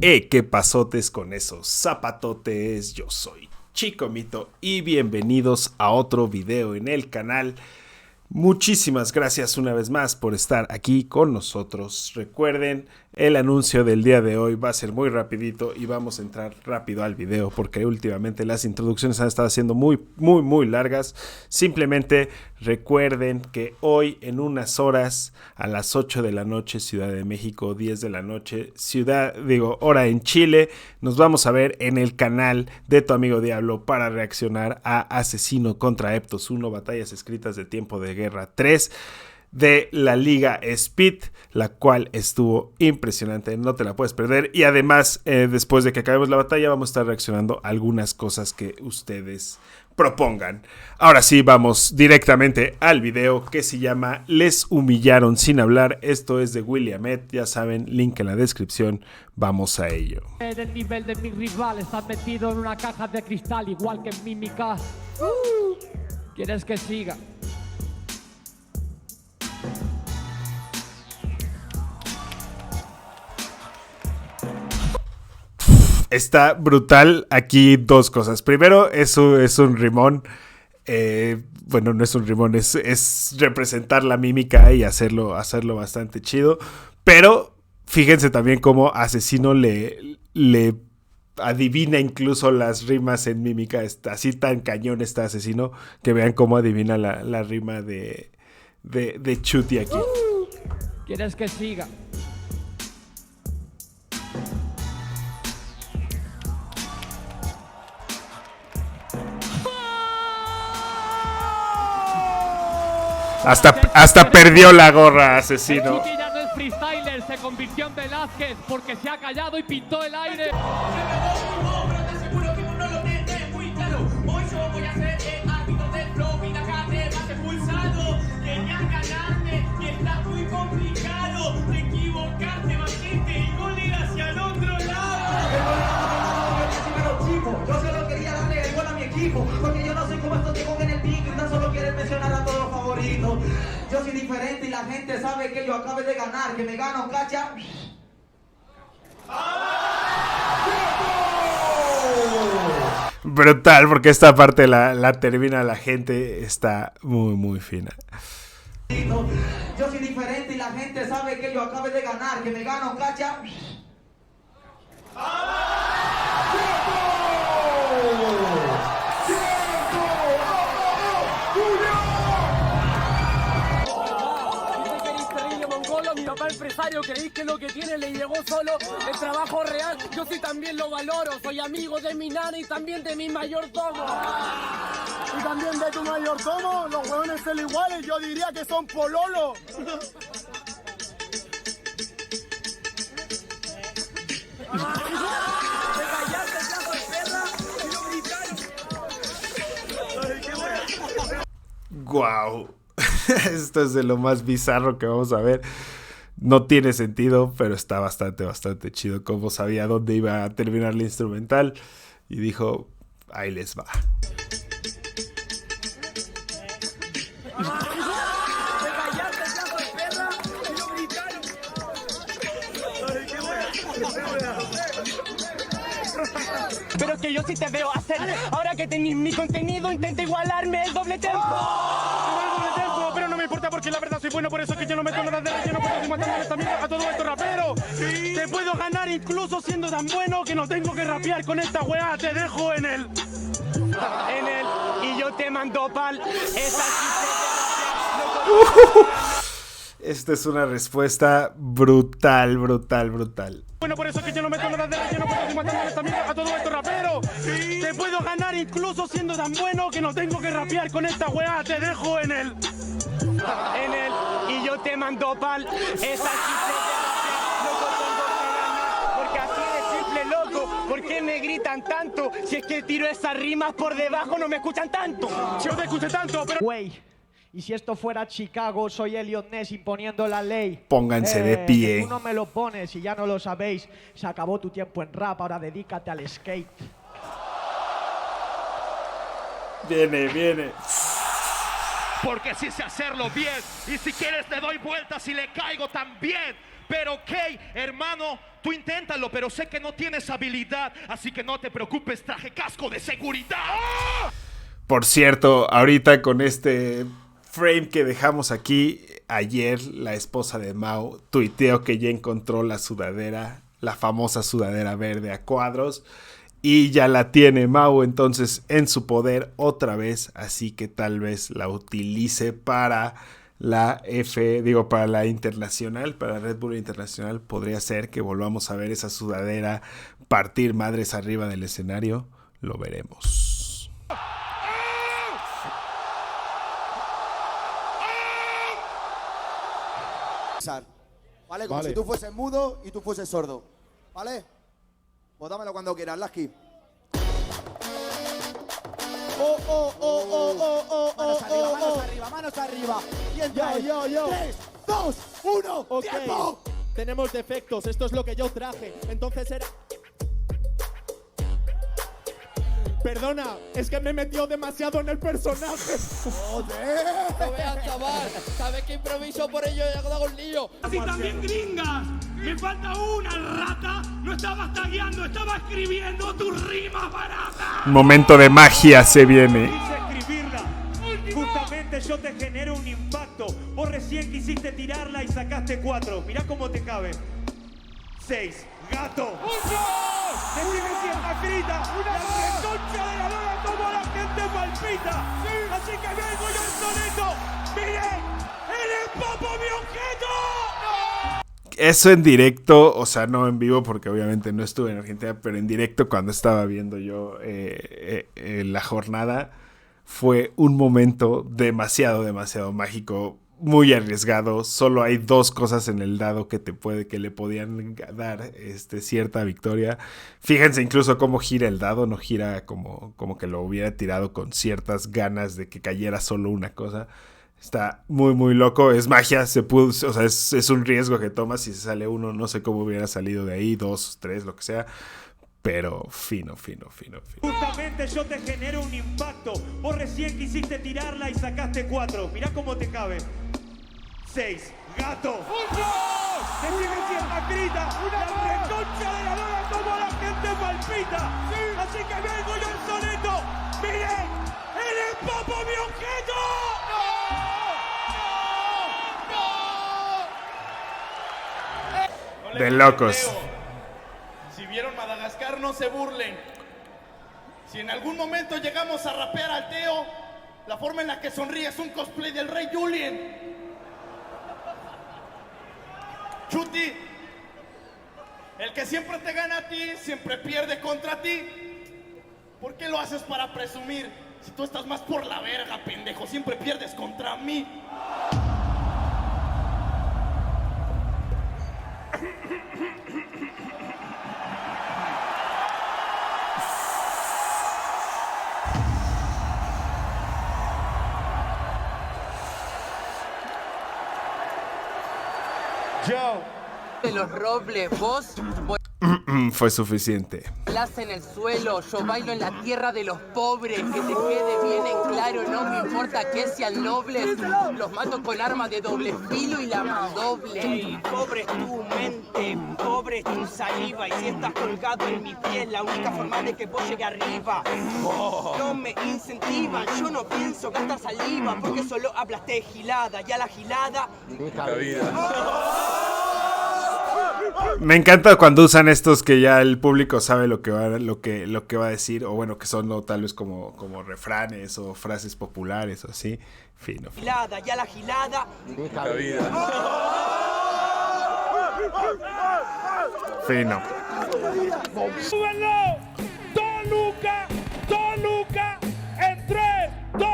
¿Qué pasotes con esos zapatotes? Yo soy Chico Mito y bienvenidos a otro video en el canal. Muchísimas gracias una vez más por estar aquí con nosotros. Recuerden, el anuncio del día de hoy va a ser muy rapidito y vamos a entrar rápido al video porque últimamente las introducciones han estado siendo muy largas. Simplemente recuerden que hoy en unas horas a las 8 de la noche Ciudad de México, 10 de la noche hora en Chile, nos vamos a ver en el canal de tu amigo Diablo para reaccionar a Asesino contra Eptos 1, Batallas Escritas de Tiempo de Guerra 3 de la Liga Speed, la cual estuvo impresionante, no te la puedes perder. Y además, después de que acabemos la batalla, vamos a estar reaccionando a algunas cosas que ustedes propongan. Ahora sí, vamos directamente al video que se llama Les humillaron sin hablar. Esto es de Williamet, ya saben, link en la descripción. Vamos a ello. El nivel de mi rival está metido en una caja de cristal, igual que en Mímica. ¿Quieres que siga? Está brutal. Aquí dos cosas. Primero, eso es un rimón. Bueno, no es un rimón, es representar la mímica y hacerlo bastante chido. Pero fíjense también cómo Asesino le adivina incluso las rimas en mímica. Así tan cañón está Asesino que vean cómo adivina la rima de Chuti aquí. ¿Quieres que siga? Hasta perdió la gorra Asesino. Chuti ya no es freestyler, se convirtió en Velázquez porque se ha callado y pintó el aire. Porque yo no soy como estos tipos en el pico y tan solo quieren mencionar a todos los favoritos. Yo soy diferente y la gente sabe que yo acabé de ganar, que me gano, cacha. Brutal, porque esta parte la termina la gente, está muy fina. Yo soy diferente y la gente sabe que yo acabé de ganar, que me gano, cacha. Mi papá empresario, creí que lo que tiene le llegó solo. El trabajo real, yo sí también lo valoro. Soy amigo de mi nana y también de mi mayordomo. Y también de tu mayordomo, los huevones son iguales, yo diría que son pololo. Guau. Esto es de lo más bizarro que vamos a ver. No tiene sentido, pero está bastante chido. Como sabía dónde iba a terminar la instrumental y dijo, ahí les va. Pero que yo sí te veo hacer. Ahora que tenés mi contenido, intenta igualarme el doble tempo. Pero no me importa porque la verdad soy bueno, por eso que yo no meto nada de relleno, porque estoy matando esta mierda a todo esto rapero. ¿Sí? Te puedo ganar incluso siendo tan bueno que no tengo que rapear con esta weá, te dejo en el... Y yo te mando pal. Esta es una respuesta brutal. Bueno, por eso que yo no meto nada de relleno, porque estoy matando esta mierda a todo esto rapero. ¿Sí? Te puedo ganar incluso siendo tan bueno que no tengo que rapear con esta weá, te dejo en el... Y yo te mando pal. Porque así de simple, loco. ¿Por qué me gritan tanto? Si es que tiro esas rimas por debajo, no me escuchan tanto. Si no te escuché tanto, pero... Güey, y si esto fuera Chicago, soy Elliot Ness imponiendo la ley. Pónganse de pie. Tú no me lo pones y ya no lo sabéis. Se acabó tu tiempo en rap, ahora dedícate al skate. Viene. porque sí sé hacerlo bien. Y si quieres te doy vueltas y le caigo también. Pero ok, hermano, tú inténtalo, pero sé que no tienes habilidad, así que no te preocupes, traje casco de seguridad. ¡Oh! Por cierto, ahorita con este frame que dejamos aquí, ayer la esposa de Mao tuiteó que ya encontró la sudadera, la famosa sudadera verde a cuadros, y ya la tiene Mao entonces en su poder otra vez, así que tal vez la utilice para para la internacional, para Red Bull Internacional. Podría ser que volvamos a ver esa sudadera partir madres arriba del escenario, lo veremos. ¿Vale? Como si tú fueses mudo y tú fueses sordo. ¿Vale? Pues dámelo cuando quieras, Lasky. Manos arriba, manos arriba. Yo. 3, 2, 1, Ok, ¡tiempo! tenemos defectos, esto es lo que yo traje. Entonces era... Perdona, es que me metió demasiado en el personaje. ¡Joder! No veas, chaval. ¿Sabes que improviso por ello y hago un lío? Así también gringas. Me falta una rata. No estabas tagueando, estaba escribiendo tus rimas baratas. Momento de magia se viene. Quise escribirla. Justamente yo te genero un impacto. Vos recién quisiste tirarla y sacaste 4. Mirá cómo te cabe. 6. Gato. Decime si es Macrita. La reconcha de la lora como la gente palpita. Así que vengo yo el soneto. ¡Miren! ¡Eres Papo mi objeto! Eso en directo, o sea, no en vivo porque obviamente no estuve en Argentina, pero en directo cuando estaba viendo yo la jornada, fue un momento demasiado mágico, muy arriesgado. Solo hay 2 cosas en el dado que le podían dar cierta victoria. Fíjense incluso cómo gira el dado, no gira como que lo hubiera tirado con ciertas ganas de que cayera solo una cosa. Está muy loco, es magia, o sea, es un riesgo que tomas. Si se sale uno, no sé cómo hubiera salido de ahí, 2, 3, lo que sea. Pero fino. Justamente yo te genero un impacto. Vos recién quisiste tirarla y sacaste 4. Mirá cómo te cabe. 6. Gato. Decime si es Macrita. La reconcha de la lora como la gente palpita. Así que vengo yo el soneto. Miren, eres Papo mi objeto. De locos. Si vieron Madagascar, no se burlen. Si en algún momento llegamos a rapear al Teo, la forma en la que sonríe es un cosplay del Rey Julien. Chuti, el que siempre te gana a ti, siempre pierde contra ti. ¿Por qué lo haces para presumir? Si tú estás más por la verga, pendejo, siempre pierdes contra mí. De los robles, vos Fue suficiente. bailás en el suelo, yo bailo en la tierra de los pobres. Que te quede bien en claro, no me importa que sean nobles. Los mato con armas de doble filo y la mandoble. Pobre es tu mente, pobre es tu saliva. Y si estás colgado en mi piel, la única forma de que vos llegue arriba. No me incentivan, yo no pienso gastar saliva. Porque solo hablaste de gilada, y a la gilada Me encanta cuando usan estos que ya el público sabe lo que va a decir, o bueno, que son tal vez como refranes o frases populares o así. Fino. gilada, y a la gilada Fino. ¡Súbenlo! ¡Toluca! En 3, 2.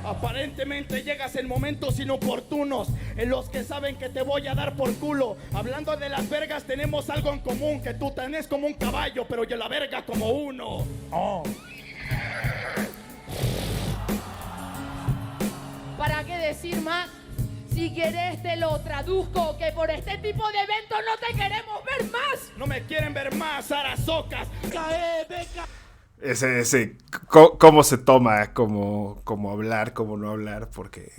Aparentemente llegas en momentos inoportunos, en los que saben que te voy a dar por culo. Hablando de las vergas, tenemos algo en común, que tú tenés como un caballo, pero yo la verga como uno. ¿Para qué decir más? Si querés te lo traduzco, que por este tipo de eventos no te queremos ver más. No me quieren ver más, arazocas. Cómo se toma, cómo hablar, cómo no hablar, porque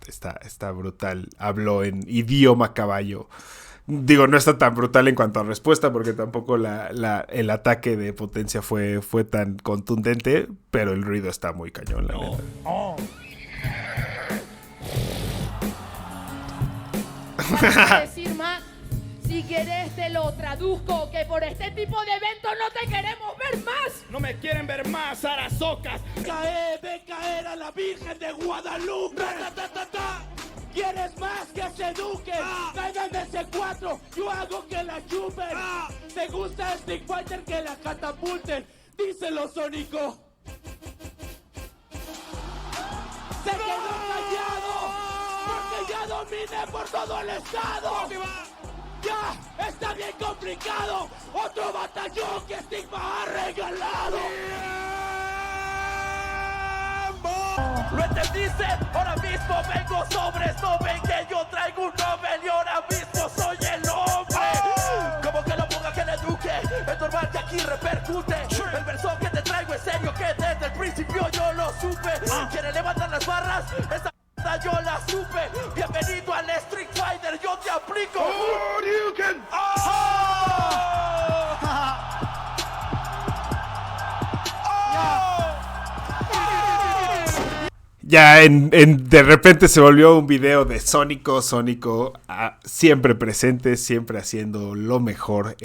está brutal. Habló en idioma caballo. Digo, no está tan brutal en cuanto a respuesta, porque tampoco el ataque de potencia fue tan contundente, pero el ruido está muy cañón, la neta. ¿Para qué decir más? Si querés te lo traduzco, que por este tipo de eventos no te queremos ver más. No me quieren ver más, Arazocas. Ve caer a la Virgen de Guadalupe. ¿Quieres más que se eduquen? Caigan de ese 4, yo hago que la chupen. ¿Te gusta Street Fighter que la catapulten? Díselo, Sónico. Se quedó callado porque ya dominé por todo el estado. Ya está bien complicado. Otro batallón que Stigma ha regalado. ¿Lo entendiste? Ahora mismo vengo sobres. No ven que yo traigo un Nobel y ahora mismo soy el hombre. Como que lo ponga que le eduque. Es normal que aquí repercute. El verso que te traigo es serio, que desde el principio yo lo supe. ¿Quiere levantar las barras? Esta yo la supe. Bienvenido al Street Fighter, yo te aplico. Ya de repente se volvió un video de Sónico siempre presente, siempre haciendo lo mejor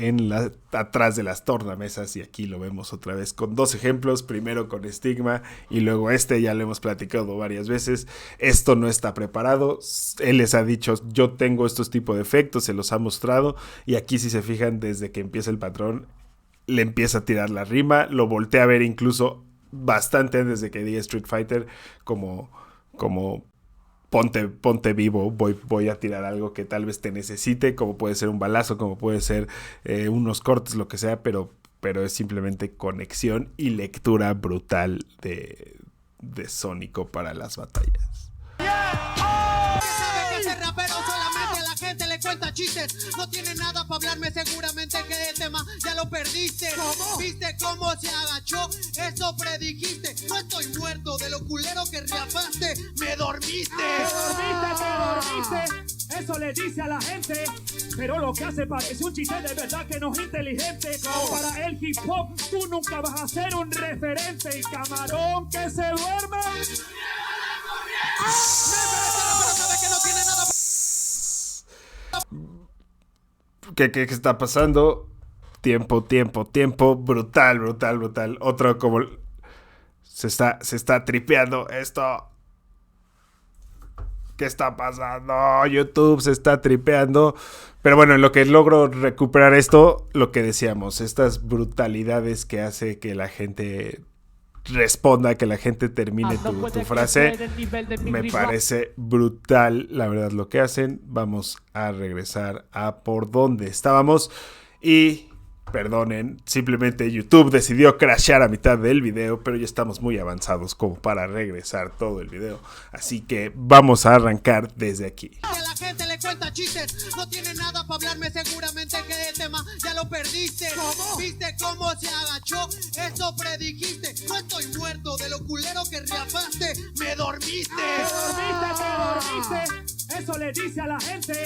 atrás de las tornamesas, y aquí lo vemos otra vez con dos ejemplos, primero con Stigma y luego ya lo hemos platicado varias veces. Esto no está preparado, él les ha dicho yo tengo estos tipos de efectos, se los ha mostrado, y aquí si se fijan desde que empieza el patrón le empieza a tirar la rima, lo voltea a ver incluso bastante antes de que diga Street Fighter, como ponte vivo, voy a tirar algo que tal vez te necesite, como puede ser un balazo, como puede ser unos cortes, lo que sea, pero es simplemente conexión y lectura brutal de Sónico para las batallas. Le cuenta chistes, no tiene nada para hablarme, seguramente que el tema ya lo perdiste. ¿Cómo? ¿Viste cómo se agachó? Eso predijiste. No estoy muerto de lo culero que reafaste. Me dormiste. Te dormiste. Eso le dice a la gente, pero lo que hace parece un chiste, de verdad que no es inteligente. Como para el hip hop, tú nunca vas a ser un referente. Y camarón que se duerme. ¿Qué está pasando? Tiempo. Brutal. Otro como se está tripeando esto. ¿Qué está pasando? YouTube se está tripeando. Pero bueno, en lo que logro recuperar esto, lo que decíamos, estas brutalidades que hace que la gente responda, que la gente termine tu frase, me parece brutal, la verdad, lo que hacen. Vamos a regresar a por donde estábamos y perdonen, simplemente YouTube decidió crashear a mitad del video, pero ya estamos muy avanzados como para regresar todo el video, así que vamos a arrancar desde aquí. La gente le cuenta chistes, no tiene nada para hablarme, seguramente que el tema ya lo perdiste. ¿Cómo? ¿Viste cómo se agachó? Eso predijiste. No estoy muerto de lo culero que reafaste. Me dormiste. Te dormiste. Eso le dice a la gente,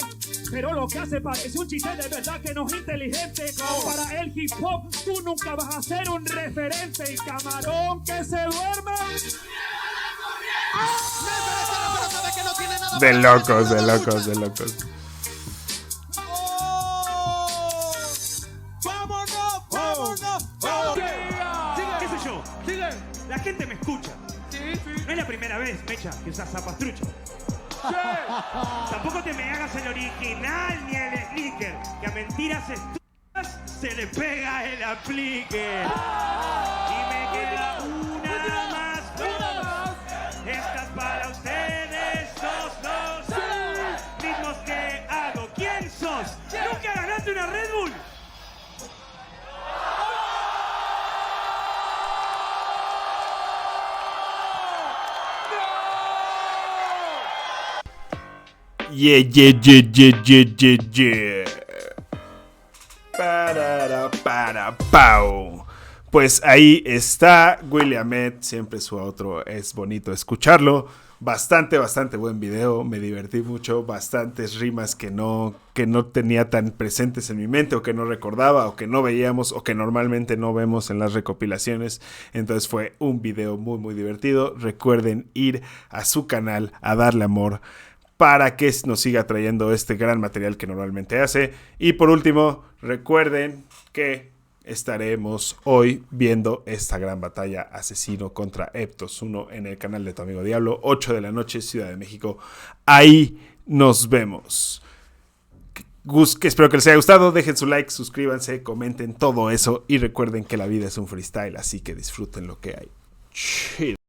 pero lo que hace parece un chiste, de verdad que no es inteligente. Como para el hip hop, tú nunca vas a ser un referente. Y camarón que se duerme. De locos. ¡Vámonos! ¿Qué sé yo? La gente me escucha. No es la primera vez, Mecha, que usas zapas truchas. Tampoco te me hagas el original ni el sneaker, que a mentiras estúpidas se le pega el aplique. Y me queda una más. Esta es para ustedes, dos. Mismos que hago. ¿Quién sos? ¿Nunca ganaste una Red Bull? Yeah. Para, pau. pues ahí está Williamet, siempre su outro, es bonito escucharlo. Bastante buen video, me divertí mucho, bastantes rimas que no tenía tan presentes en mi mente, o que no recordaba, o que no veíamos, o que normalmente no vemos en las recopilaciones. Entonces fue un video muy divertido. Recuerden ir a su canal a darle amor para que nos siga trayendo este gran material que normalmente hace. Y por último, recuerden que estaremos hoy viendo esta gran batalla Asesino contra Eptos 1 en el canal de Tu Amigo Diablo, 8 de la noche, Ciudad de México. Ahí nos vemos. Que espero que les haya gustado. Dejen su like, suscríbanse, comenten todo eso. Y recuerden que la vida es un freestyle, así que disfruten lo que hay. Chido.